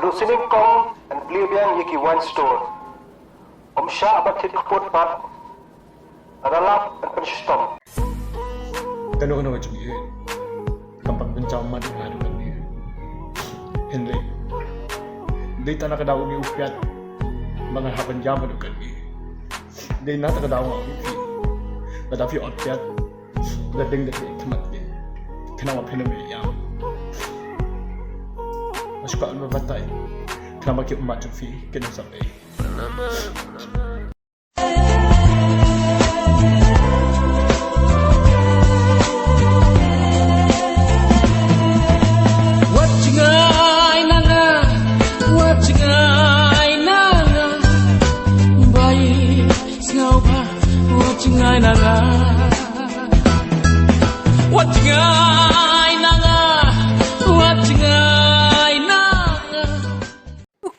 Adu sining kong and blibian yiki wine store. Sya abatit kaput bat. Adalap and pensyustom. Tanong na wajib yun. Kapag bencaman ng ano kan niya. Henry. Di ta nakadaw ni upiat. Mga haban yaman kan niya. Di na nakadaw ang upi. Nadafi upiat. Dading dading kamat niya. Kenapa pinamiyam. Masukaan mabatay. Kenapa kita umat fi kena sampai.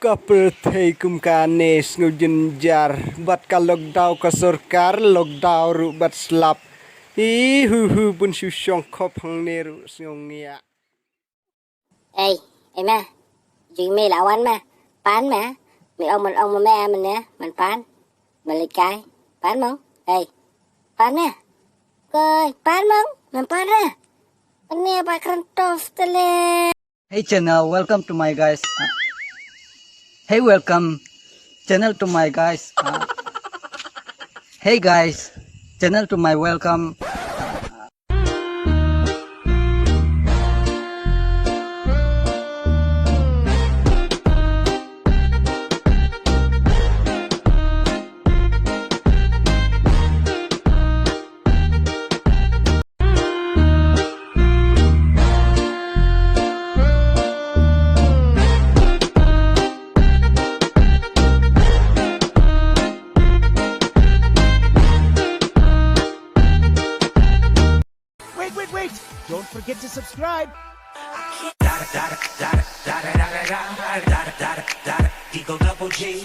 Kaperthei kumkanes ngujenjar bat ka lockdown ka sarkar lockdown ru bat slap hi hu pun susyong khop hang neru sngongia ê em à chuyện mày lão anh mà bán mà mày ông mà mẹ mình nè mình bán mình lấy cái bán mong ê bán nè coi bán mong mình bán ra anh nè ba kran tof tele. Hey channel, welcome to my guys. Hey, welcome channel to my guys. Hey guys, channel to my welcome. Don't forget to subscribe. Eagle Double G.